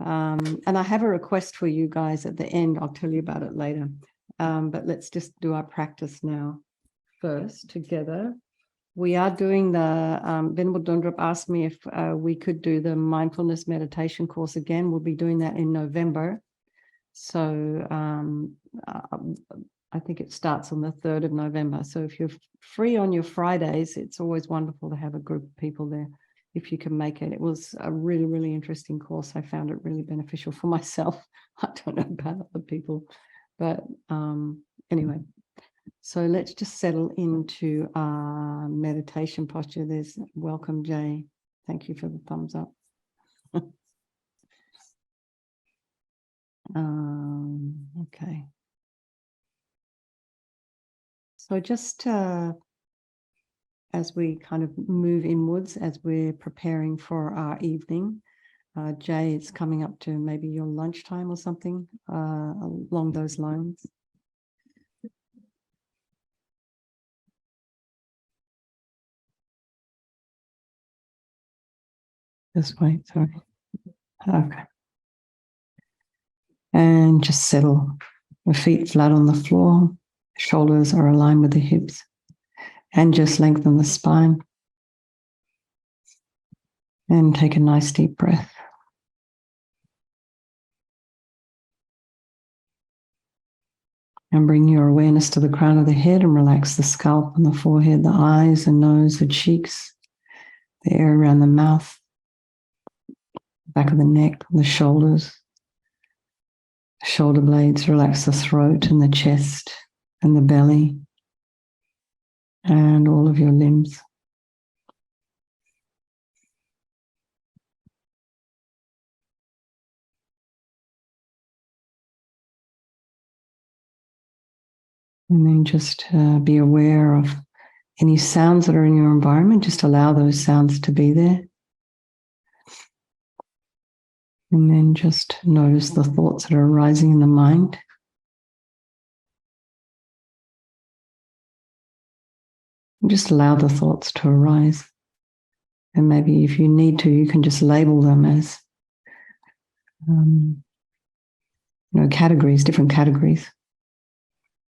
And I have a request for you guys at the end. I'll tell you about it later. But let's just do our practice now first together. We are doing the, Venerable Dundrup asked me if we could do the mindfulness meditation course again. We'll be doing that in November. So I think it starts on the 3rd of November. So if you're free on your Fridays, it's always wonderful to have a group of people there if you can make it. It was a really, really interesting course. I found it really beneficial for myself. I don't know about other people, but anyway. So let's just settle into our meditation posture. There's welcome, Jay. Thank you for the thumbs up. Okay. So just as we kind of move inwards, as we're preparing for our evening, Jay, it's coming up to maybe your lunchtime or something along those lines. This way, sorry. Okay. And just settle. Your feet flat on the floor. Shoulders are aligned with the hips. And just lengthen the spine. And take a nice deep breath. And bring your awareness to the crown of the head and relax the scalp and the forehead, the eyes, the nose, the cheeks, the air around the mouth, back of the neck, the shoulders, the shoulder blades. Relax the throat and the chest and the belly and all of your limbs. And then just be aware of any sounds that are in your environment. Just allow those sounds to be there. And then just notice the thoughts that are arising in the mind. And just allow the thoughts to arise. And maybe if you need to, you can just label them as categories, different categories.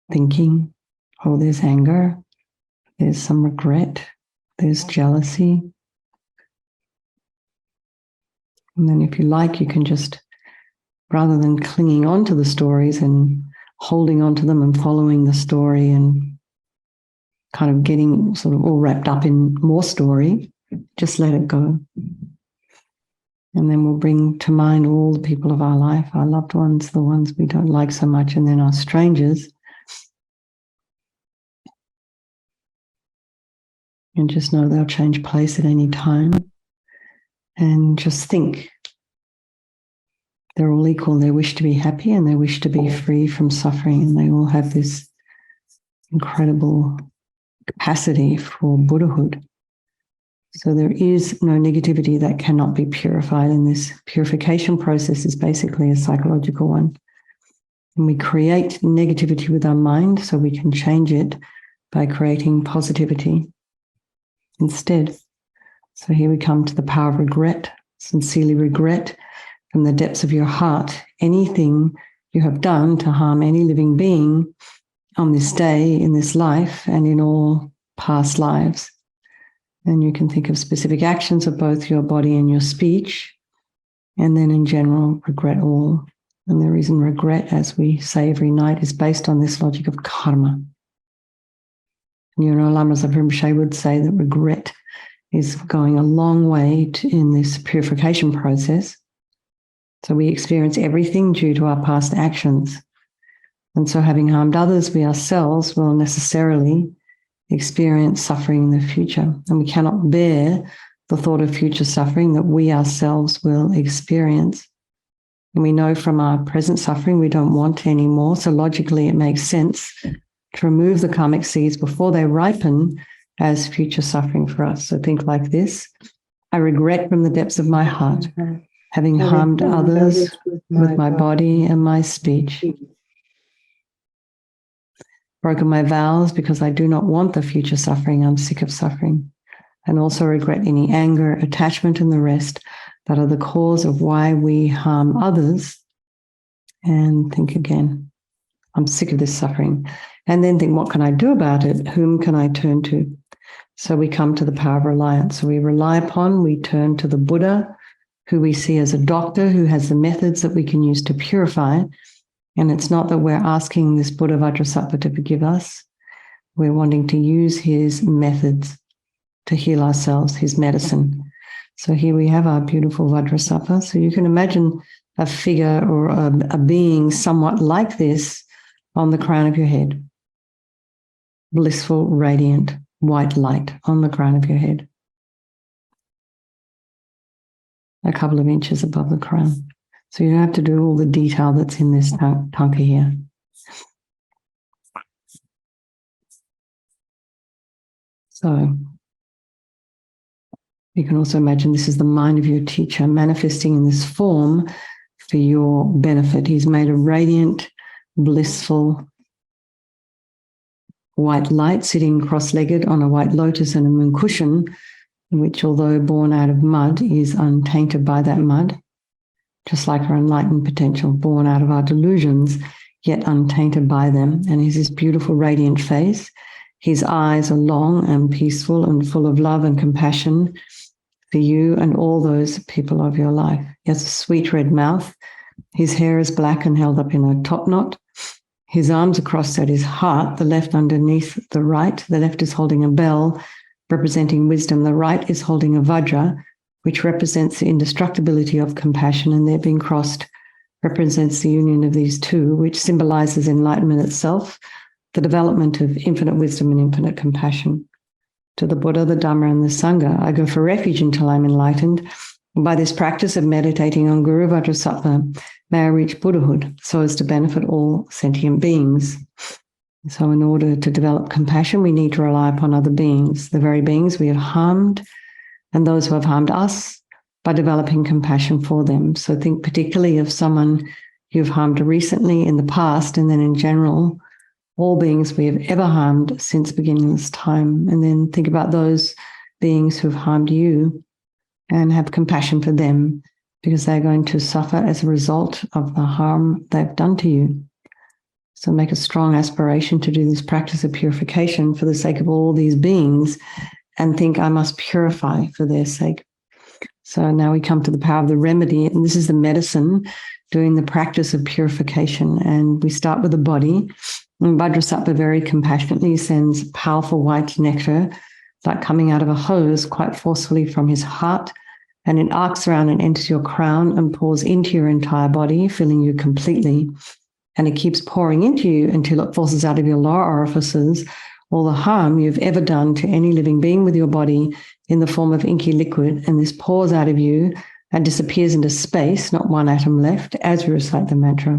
Thinking, oh, there's anger, there's some regret, there's jealousy. And then if you like, you can just, rather than clinging on to the stories and holding on to them and following the story and kind of getting sort of all wrapped up in more story, just let it go. And then we'll bring to mind all the people of our life, our loved ones, the ones we don't like so much, and then our strangers. And just know they'll change place at any time. And just think they're all equal. They wish to be happy and they wish to be free from suffering. And they all have this incredible capacity for Buddhahood. So there is no negativity that cannot be purified. And this purification process is basically a psychological one. And we create negativity with our mind so we can change it by creating positivity instead. So here we come to the power of regret. Sincerely regret from the depths of your heart anything you have done to harm any living being on this day, in this life, and in all past lives. And you can think of specific actions of both your body and your speech, and then in general, regret all. And the reason regret, as we say every night, is based on this logic of karma. Lamas of Rinpoche would say that regret is going a long way in this purification process. So we experience everything due to our past actions. And so having harmed others, we ourselves will necessarily experience suffering in the future. And we cannot bear the thought of future suffering that we ourselves will experience. And we know from our present suffering we don't want any more. So logically it makes sense to remove the karmic seeds before they ripen as future suffering for us. So think like this: I regret from the depths of my heart having harmed others with my body and my speech, broken my vows because I do not want the future suffering. I'm sick of suffering, and also regret any anger, attachment, and the rest that are the cause of why we harm others, and think again, I'm sick of this suffering. And then think, what can I do about it? Whom can I turn to? So we come to the power of reliance. So we rely upon, we turn to the Buddha, who we see as a doctor who has the methods that we can use to purify. And it's not that we're asking this Buddha Vajrasattva to forgive us. We're wanting to use his methods to heal ourselves, his medicine. So here we have our beautiful Vajrasattva. So you can imagine a figure or a being somewhat like this on the crown of your head. Blissful, radiant, white light on the crown of your head. A couple of inches above the crown. So you don't have to do all the detail that's in this tanka here. So you can also imagine this is the mind of your teacher manifesting in this form for your benefit. He's made a radiant, blissful, white light sitting cross-legged on a white lotus and a moon cushion, which, although born out of mud, is untainted by that mud, just like our enlightened potential, born out of our delusions, yet untainted by them. And he's this beautiful, radiant face. His eyes are long and peaceful and full of love and compassion for you and all those people of your life. He has a sweet red mouth. His hair is black and held up in a top knot. His arms are crossed at his heart, the left underneath the right. The left is holding a bell, representing wisdom. The right is holding a vajra, which represents the indestructibility of compassion, and their being crossed represents the union of these two, which symbolizes enlightenment itself, the development of infinite wisdom and infinite compassion. To the Buddha, the Dhamma, and the Sangha, I go for refuge until I'm enlightened. By this practice of meditating on Guru Vajrasattva, may I reach Buddhahood so as to benefit all sentient beings. So in order to develop compassion, we need to rely upon other beings, the very beings we have harmed and those who have harmed us, by developing compassion for them. So think particularly of someone you've harmed recently in the past, and then in general, all beings we have ever harmed since beginningless time. And then think about those beings who have harmed you and have compassion for them, because they're going to suffer as a result of the harm they've done to you. So make a strong aspiration to do this practice of purification for the sake of all these beings, and think, I must purify for their sake. So now we come to the power of the remedy, and this is the medicine doing the practice of purification. And we start with the body. And Vajrasattva very compassionately sends powerful white nectar, like coming out of a hose, quite forcefully from his heart, and it arcs around and enters your crown and pours into your entire body, filling you completely. And it keeps pouring into you until it forces out of your lower orifices all the harm you've ever done to any living being with your body in the form of inky liquid. And this pours out of you and disappears into space, not one atom left, as we recite the mantra.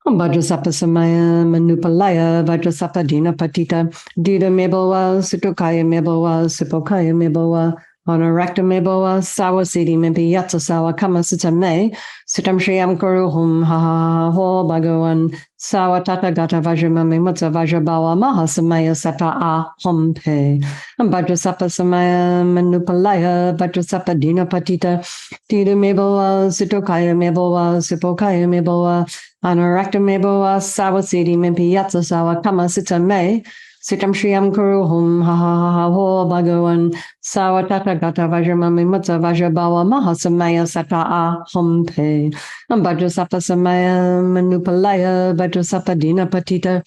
Vajrasattva samaya manupalaya Vajrasattva dina patita dida mebowa sutokaya mebowa supokaya mebowa Honorakta mebowa sawa siddhi mepi yatsa sawa kama sita me sitam shriyam kuru hum ha ha ho bhagavan sawa tata gata vajramami mutsa vajrabawa mahasamaya sata a hum pe Vajrasattva samaya manupalaya Vajrasattva dina patita dida mebowa sutokaya mebowa supokaya mebowa Honorakta mebowa sawa siddhi mepi yatsa sawa kama sita me Sitam Shriyam Kuru Hum Ha Ha Ha Ho Bhagavan Sawa Tata Gata Vajramami Mutsa Vajrabawa Mahasamaya Sata A Hum Pe Vajrasattva Samaya Manupalaya Vajrasattva Dina Patita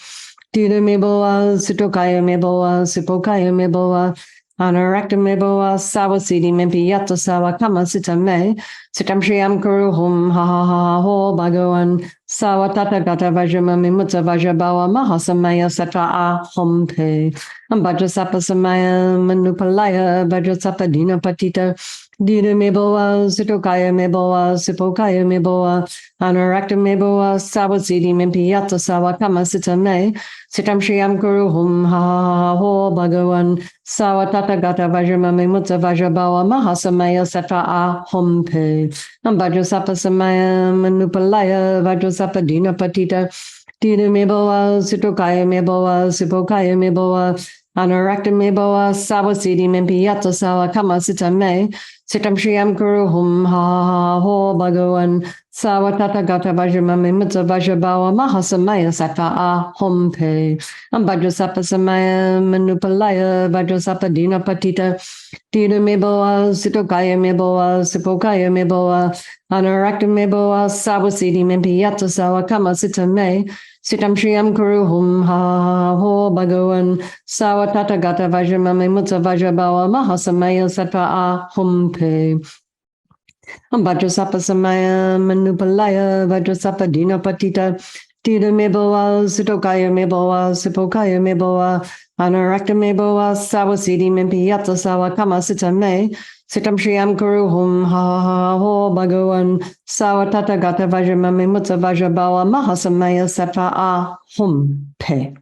Dida Meboa Sutokaya Meboa Supokaya Meboa Anorakta Meboa Sawa Siddhi Mempi Yata Sawa Kama Sita Me Sitam Shriyam Kuru Hum Ha Ha Ha Ho Bhagavan Sawa Tata Gata Vajramami Mutsa Vajrabawa Mahasamaya Sata A Hum Pe Vajrasattva Samaya Manupalaya Vajrasattva Dina Patita Dida Meboa Sutokaya Meboa Supokaya Meboa Anorakta Meboa Sawa Siddhi Mempi Yata Sawa Kama Sita Me Sitam Shriyam Kuru Hum Ha Ha Ha Ho Bhagavan Sawa Tata Gata Vajramami Mutsa Vajrabawa Mahasamaya Sata A Hum Pe Vajrasattva Samaya Manupalaya Vajrasattva Dina Patita Dida Meboa Sutokaya Meboa Supokaya Meboa Anorakta Meboa Sawa Siddhi Mempi Yata Sawa Kama Sita Me Sitam Shriyam Guru Hum Ha Ho Bhagavan Savatata Gata Vajramami Mutta Vajrabawa Mahasamaya Sata Hum Pe Vajrasapa Samaya Manupalaya Vajrasapa Dina Patita Tira Meboa Sitokaya Meboa Sipokaya Meboa Anarakta Meboa Sawasidi Mempiyata Sawa Kama Sitame Sitam Shriyam Guru Hum Ha Ho Bhagavan Sawatata Gata Vajramami Mutta Vajrabawa Mahasamaya Sata Hum Pe Vajrasapa Samaya Manupalaya Vajrasapa Dina Patita Tira Meboa Sitokaya Meboa Sipokaya Meboa Anarakta Meboa Sawasidi Mempiyata Sawa Kama Sitame Sitam Shriyam Guru Hum Ha Ho Bhagavan Sawatata Gata Vajramami Mutta Vajrabawa Mahasamaya Sata Hum Pe.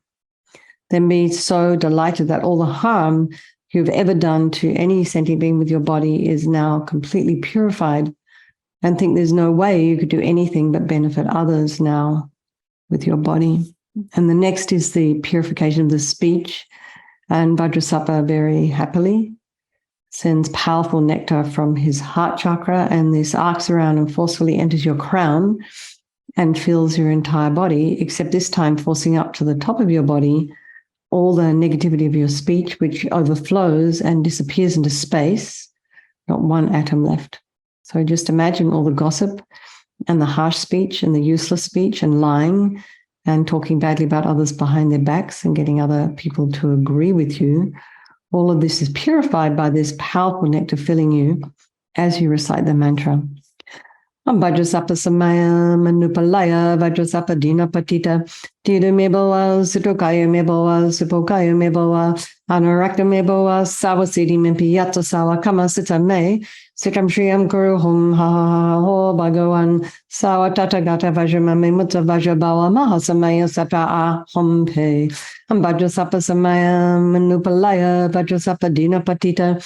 Then be so delighted that all the harm you've ever done to any sentient being with your body is now completely purified, and think there's no way you could do anything but benefit others now with your body. And the next is the purification of the speech. And Vajrasapa very happily sends powerful nectar from his heart chakra, and this arcs around and forcefully enters your crown and fills your entire body, except this time forcing up to the top of your body all the negativity of your speech, which overflows and disappears into space, not one atom left. So just imagine all the gossip and the harsh speech and the useless speech and lying and talking badly about others behind their backs and getting other people to agree with you. All of this is purified by this powerful nectar filling you as you recite the mantra. Vajrasapa Samaya Manupalaya Vajrasapa Dina Patita Tira Meboa Sitokaya Meboa Sipokaya Meboa Anarakta Meboa Sawasidi Mempiyata Sawa Kama Sitame Sitam Shriyam Guru Hum Ha Ho Bhagavan Sawatata Gata Vajramami Mutta Vajrabawa Mahasamaya Sata Hum Pe Vajrasapa Samaya Manupalaya Vajrasapa Dina Patita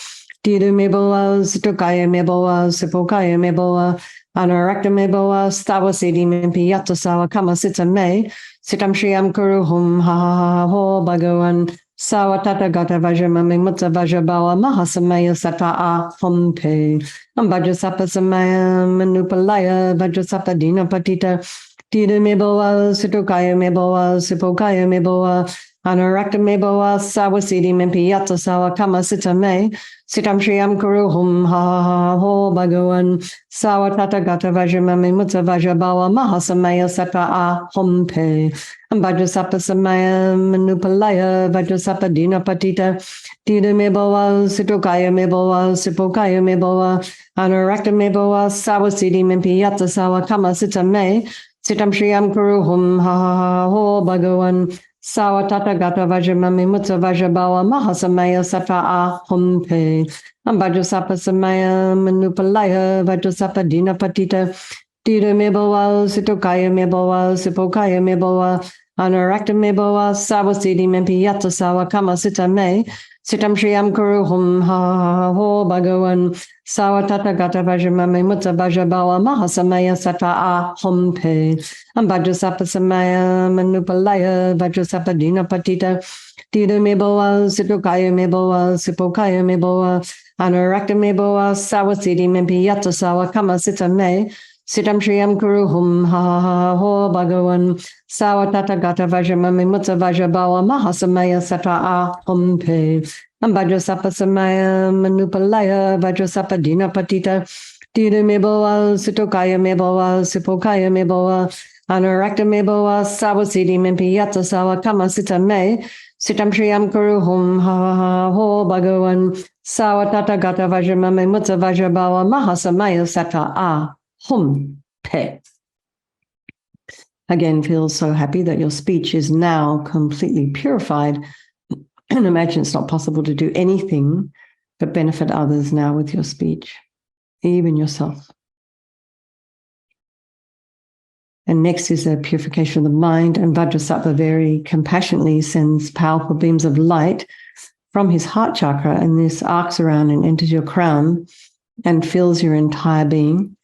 Tira Meboa Sitokaya Meboa Sipokaya Meboa Anarakta Meboa Stawasidi Mempiyata Sawa Kama Sitame Sitam Shriyam Guru Hum Ha Ho Bhagavan Sawatata Gata Vajramami Mutta Vajrabawa Mahasamaya Sata Hum Pe Vajrasapa Samaya Manupalaya Vajrasapa Dina Patita Tira Meboa Sitokaya Meboa Sipokaya Meboa Anarakta Meboa Sawasidi Mempiyata Sawa Kama Sitame Sitam Shriyam Guru Hum Ha Ho Bhagavan Sawatata Gata Vajramami Mutta Vajrabawa Mahasamaya Sata Hum Pe Vajrasapa Samaya Manupalaya Vajrasapa Dina Patita Tira Meboa Sitokaya Meboa Sipokaya Meboa Anarakta Meboa Sawasidi Mempiyata Sawa Kama Sitame Sitam Shriyam Guru Hum Ha Ho Bhagavan Sawatata Gata Vajramami Mutta Vajrabawa Mahasamaya Sata Hum Pe Vajrasapa Samaya Manupalaya Vajrasapa Dina Patita Tira Meboa Sitokaya Meboa Sipokaya Meboa Anarakta Meboa Sawasidi Mempiyata Sawa Kama Sitame Sitam Shriyam Guru Hum Ha Ho Bhagavan Sawatata Gata Vajramami Mutta Vajrabawa Mahasamaya Sata Hum Pe Vajrasapa Samaya Manupalaya Vajrasapa Dina Patita Tira Meboa Sitokaya Meboa Sipokaya Meboa Anarakta Meboa Sawasidi Mempiyata Sawa Kama Sitame Sitam Shriyam Guru Hum Ha Ho Bhagavan Sawatata Gata Vajramami Mutta Vajrabawa Mahasamaya Sata Hum Pe Vajrasapa Samaya Manupalaya Vajrasapa Dina Patita Tira Meboa Sitokaya Meboa Sipokaya Meboa Anarakta Meboa Sawasidi Mempiyata Sawa Kama Sitame Sitam Shriyam Guru Hum Ha Ho Bhagavan Sawatata Gata Vajramami Mutta Vajrabawa Mahasamaya Sata Hum Pe. Again, feel so happy that your speech is now completely purified. And imagine it's not possible to do anything but benefit others now with your speech, even yourself. And next is the purification of the mind. And Vajrasapa very compassionately sends powerful beams of light from his heart chakra, and this arcs around and enters your crown and fills your entire being.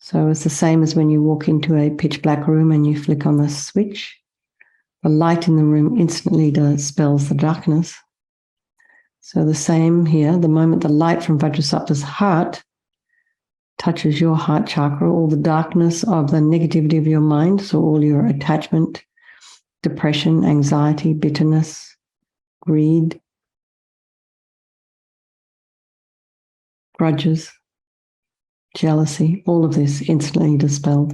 So it's the same as when you walk into a pitch black room and you flick on the switch. The light in the room instantly dispels the darkness. So the same here, the moment the light from Vajrasapa's heart touches your heart chakra, all the darkness of the negativity of your mind, so all your attachment, depression, anxiety, bitterness, greed, grudges, jealousy, all of this instantly dispelled.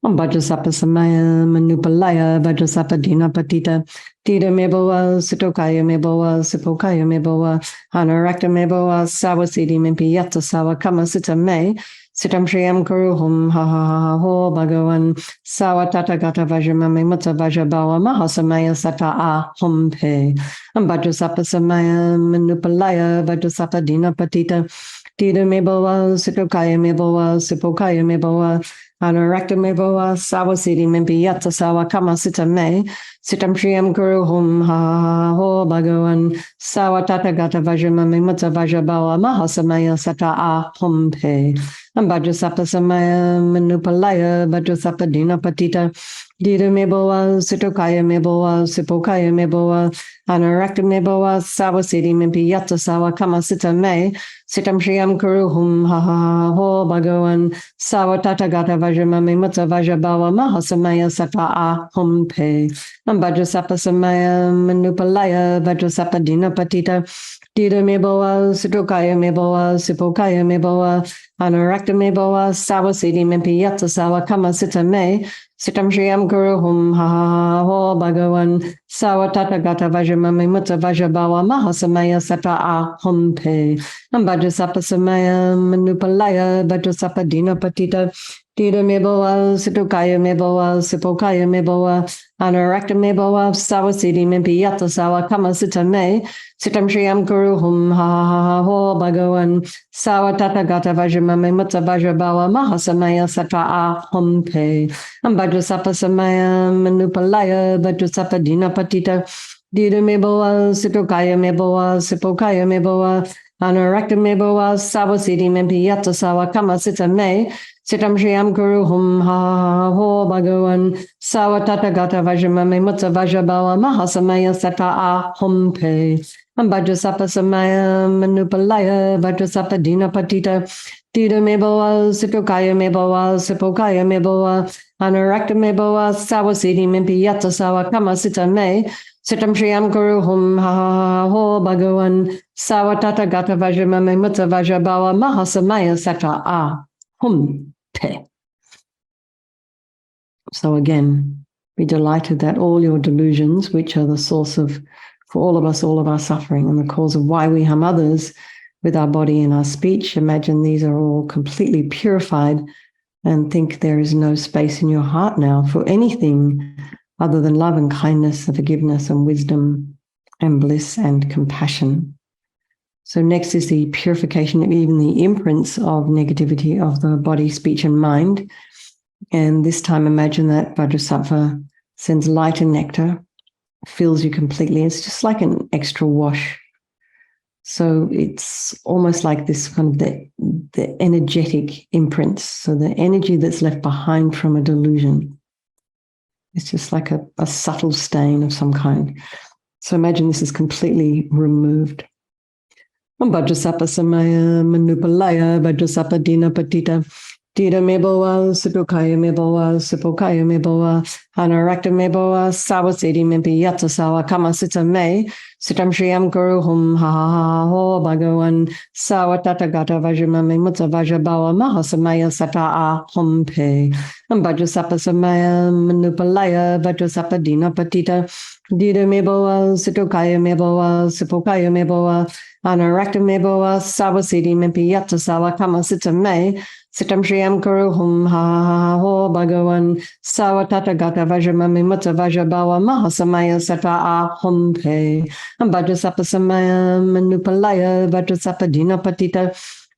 Om Vajrasapa Samaya Manupalaya Vajrasapa Dina Patita Tita Meboa Sitokaya Meboa Sipokaya Meboa Anarakta Meboa Sawasidi Mimpi Yata Sawa Kama Sita Me Sitam Shriyam Kuruhum Ha Ha Ha Ho Bhagavan Sawa Tata Gata Vajramami Mutta Vajrabawa Mahasamaya Sata A Hum Pe Om Vajrasapa Samaya Manupalaya Vajrasapa Dina Patita Tita Meboa Sitokaya Meboa Sipokaya Meboa Anarakta Meboa Sawasidi Mimpi Yata Sawa Kama Sita Me Sitam Shriyam Guru Hum Ha Ho Bhagavan Sawa Tata Gata Vajramami Mutta Vajrabawa Mahasamaya Sata A Hum Pe Vajrasapa Samaya Manupalaya Vajrasapa Dina Patita Dita Meboa Sitokaya Meboa Sipokaya Meboa Anarakta Meboa Sawasidi Mimpi Yata Sawa Kama Sita Me Sitam Shriyam Guru Hum Ha Ho Bhagavan Sawa Tata Gata Vajramami Mutta Vajrabawa Mahasamaya Sata A Hum Pe Vajrasapa Samaya Manupalaya Vajrasapa Dina Patita Dita Meboa Sitokaya Meboa Sipokaya Meboa Anarakta Meboa Sawasidi Mimpi Yata Sawa Kama Sita Me Sitam Shriyam Guru Hum Ha Ho Bhagavan Sawa Tata Gata Vajramami Mutta Vajrabawa Mahasamaya Sata A Hum Pe Vajrasapa Samaya Manupalaya Vajrasapa Dina Patita Dita Meboa Sitokaya Meboa Sipokaya Meboa Anarakta Meboa Sawasidi Mimpi Yata Sawa Kama Sita Me Sitam Shriyam Guru Hum Ha Ho Bhagavan Sawa Tata Gata Vajramami Mutta Vajrabawa Mahasamaya Sata A Hum Pe Vajrasapa Samaya Manupalaya Vajrasapa Dina Patita Dita Meboa Sitokaya Meboa Sipokaya Meboa Anarakta Meboa Sawasidi Mimpi Yata Sawa Kama Sita Me Sitam Shriyam Guru Hum Ha Ho Bhagavan Sawa Tata Gata Vajramami Mutta Vajrabawa Mahasamaya Sata A Hum Pe Vajrasapa Samaya Manupalaya Vajrasapa Dina Patita Dita Meboa Sitokaya Meboa Sipokaya Meboa Anarakta Meboa Sawasidi Mimpi Yata Sawa Kama Sita Me Sitam Shriyam Guru Hum Ha Ho Bhagavan Sawa Tata Gata Vajramami Mutta Vajrabawa Mahasamaya Sata A Hum Pe. So again, be delighted that all your delusions, which are the source of, for all of us, all of our suffering and the cause of why we harm others with our body and our speech, imagine these are all completely purified and think there is no space in your heart now for anything other than love and kindness and forgiveness and wisdom and bliss and compassion. So next is the purification of even the imprints of negativity of the body, speech, and mind. And this time imagine that Vajrasattva sends light and nectar, fills you completely. It's just like an extra wash. So it's almost like this kind of the energetic imprints. So the energy that's left behind from a delusion. It's just like a subtle stain of some kind. So imagine this is completely removed. Vajrasapa Samaya Manupalaya Vajrasapa Dina Patita Dita Meboa Sipokaya Meboa Sipokaya Meboa Anarakta Meboa Sawasidi Mimpi Yata Sawa Kama Sita Me Sitam Shriyam Guru Hum Ha Ho Bhagavan Sawa Tata Gata Vajramami Mutta Vajrabawa Mahasamaya Sata A Hum Pe Vajrasapa Samaya Manupalaya Vajrasapa Dina Patita Dita Meboa Sitokaya Meboa Sipokaya Meboa Anarakta Meboa Sawasidi Mimpi Yata Sawa Kama Sita Me Sitam Shriyam Guru Hum Ha Ho Bhagavan Sawa Tata Gata Vajramami Mutta Vajrabawa Mahasamaya Sata A Hum Pe Vajrasapa Samaya Manupalaya Vajrasapa Dina Patita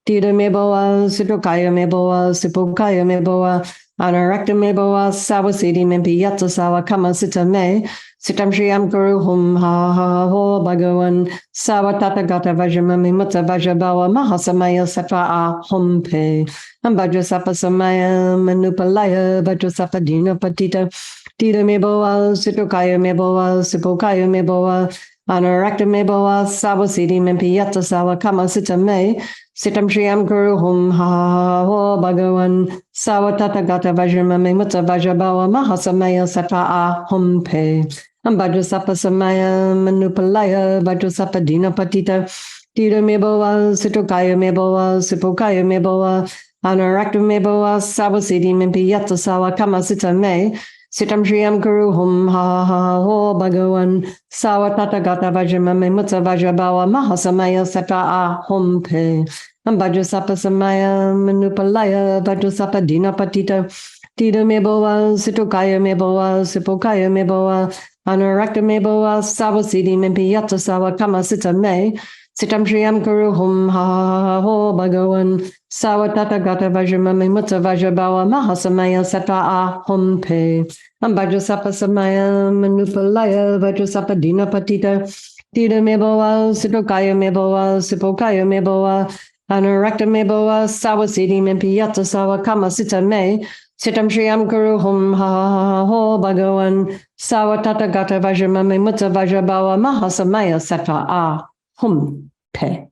Dita Meboa Sitokaya Meboa Sipokaya Meboa Anarakta Meboa Sawasidi Mimpi Yata Sawa Kama Sita Me Sitam Shriyam Guru Hum Ha Ho Bhagavan Sawa Tata Gata Vajramami Mutta Vajrabawa Mahasamaya Sata A Hum Pe Vajrasapa Samaya Manupalaya Vajrasapa Dina Patita Dita Meboa Sitokaya Meboa Sipokaya Meboa Anarakta me bhava sava siddhi mempi yatta sava kama sita me. Sitam Shriyam Guru Hum Ha Ho Bhagavan Sava Tata Gata Vajrama Me Mutta Vajrabhava Mahasamaya Sata A Hum Pe Vajrasapa Samaya Manupalaya Vajrasapa Dina Patita Tira Me Bhava Situkaya Me Bhava Sipokaya Me Bhava Anarakta Me Bhava Sava Siddhi Mempi Yatta Sava Kama Sita Me Sitam Shriyam Guru Hum Ha Ho Bhagavan Sava Tata Gata Vajrama Me Mutta Vajrabhava Mahasamaya Sata A Hum Pe Vajrasapa Samaya Manupalaya Vajrasapa Dina Patita Tida Me Bhava Situkaya Me Bhava Sipokaya Me Bhava Anarakta Me Bhava Sava Siddhi Mempi Yatta Sava Kama Sita Me Sitam Shriyam Guru Hum Ha Ho Bhagavan Sava Tata Gata Vajrama Me Mutta Vajrabhava Mahasamaya Sata A Hum Pe Vajrasapa Samaya Manupalaya Vajrasapa Dina Patita Tida Me Bhava Situkaya Me Bhava Sipokaya Me Bhava Anurakta me bhava sava siddhi mempi yatta sava kama sita me sitam shriyam guru hum ha ho bhagavan sava tata gata vajrama me mutta vajrabhava mahasamaya sata a hum pe.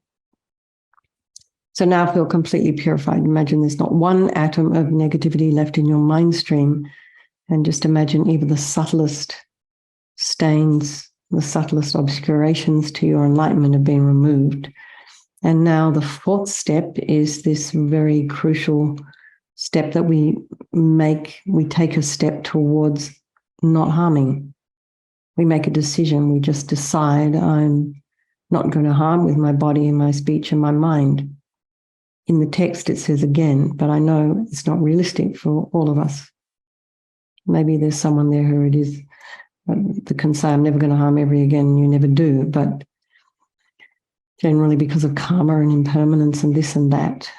So now feel completely purified. Imagine there's not one atom of negativity left in your mind stream, and just imagine even the subtlest stains, the subtlest obscurations to your enlightenment have been removed. And now the fourth step is this very crucial step that we take a step towards not harming. We make a decision. We just decide I'm not going to harm with my body and my speech and my mind. In the text, it says again, but I know it's not realistic for all of us. Maybe there's someone there who it is that can say, I'm never going to harm ever again, and you never do. But generally, because of karma and impermanence and this and that,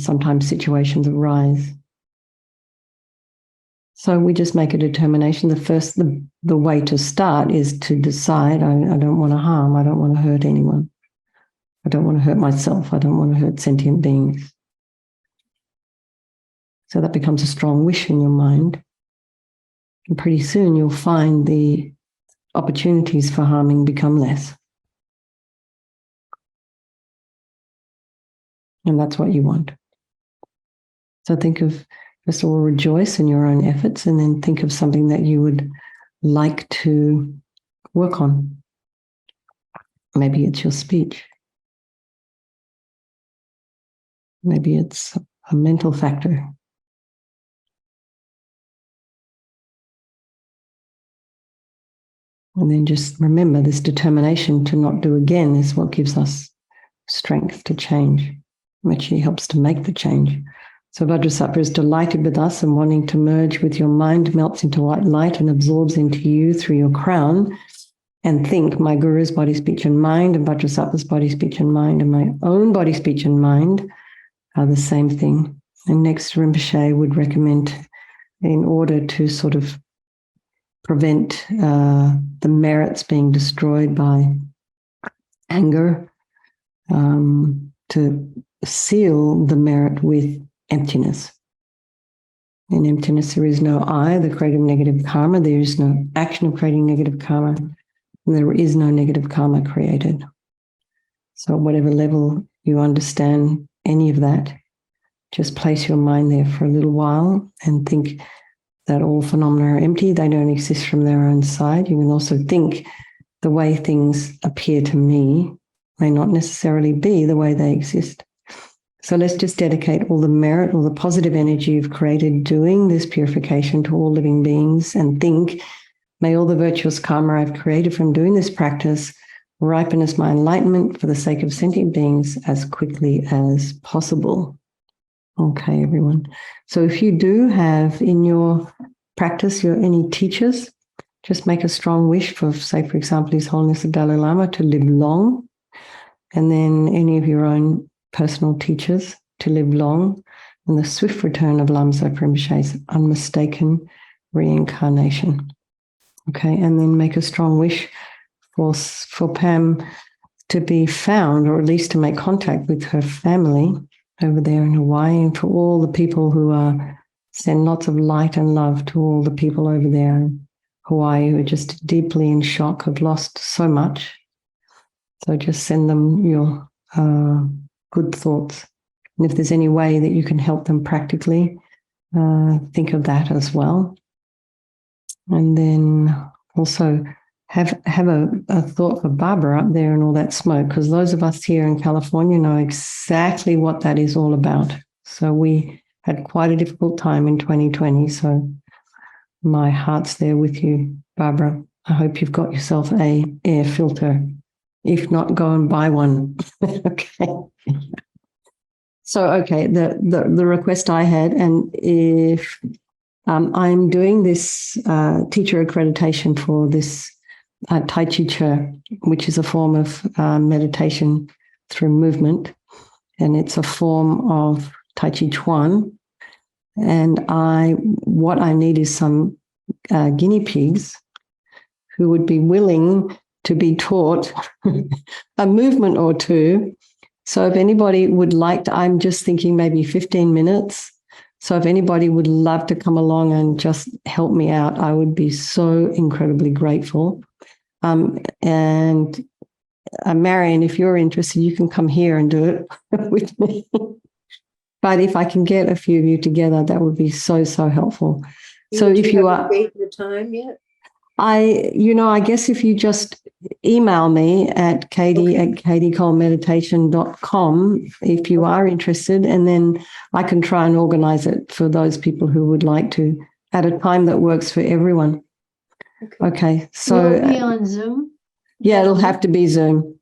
sometimes situations arise. So we just make a determination. The way to start is to decide, I don't want to harm, I don't want to hurt anyone. I don't want to hurt myself, I don't want to hurt sentient beings. So that becomes a strong wish in your mind. And pretty soon you'll find the opportunities for harming become less. And that's what you want. So think of, first of all, rejoice in your own efforts, and then think of something that you would like to work on. Maybe it's your speech. Maybe it's a mental factor. And then just remember, this determination to not do again is what gives us strength to change, which helps to make the change. So Vajrasattva is delighted with us and wanting to merge with your mind, melts into white light and absorbs into you through your crown. And think, my Guru's body, speech, and mind, and Vajrasattva's body, speech, and mind, and my own body, speech, and mind are the same thing. And next, Rinpoche would recommend, in order to sort of prevent the merits being destroyed by anger, to seal the merit with emptiness. In emptiness, there is no I, the creator of negative karma. There is no action of creating negative karma. And there is no negative karma created. So at whatever level you understand any of that, just place your mind there for a little while and think that all phenomena are empty. They don't exist from their own side. You can also think the way things appear to me may not necessarily be the way they exist. So let's just dedicate all the merit, all the positive energy you've created doing this purification to all living beings, and think, may all the virtuous karma I've created from doing this practice ripen as my enlightenment for the sake of sentient beings as quickly as possible. Okay, everyone. So if you do have in your practice any teachers, just make a strong wish for, say, for example, His Holiness the Dalai Lama to live long, and then any of your own personal teachers to live long, and the swift return of Lama Zopa Rinpoche's unmistaken reincarnation. Okay, and then make a strong wish for Pam to be found, or at least to make contact with her family over there in Hawaii, and for all the people who send lots of light and love to all the people over there in Hawaii who are just deeply in shock, have lost so much. So just send them your good thoughts. And if there's any way that you can help them practically, think of that as well. And then also have a thought for Barbara up there and all that smoke, because those of us here in California know exactly what that is all about. So we had quite a difficult time in 2020. So my heart's there with you, Barbara. I hope you've got yourself a air filter. If not, go and buy one. Okay. So, okay, the request I had, and if I'm doing this teacher accreditation for this Tai Chi Chi, which is a form of meditation through movement, and it's a form of Tai Chi Chuan. And what I need is some guinea pigs who would be willing to be taught a movement or two. So if anybody would like to, I'm just thinking maybe 15 minutes. So if anybody would love to come along and just help me out, I would be so incredibly grateful. And Marion, if you're interested, you can come here and do it with me. But if I can get a few of you together, that would be so, so helpful. So if you are, date and the time yet? I guess if you just email me at katie@katiecolemeditation.com if you are interested, and then I can try and organize it for those people who would like to at a time that works for everyone. Okay. So will it be on Zoom? yeah, it'll have to be Zoom.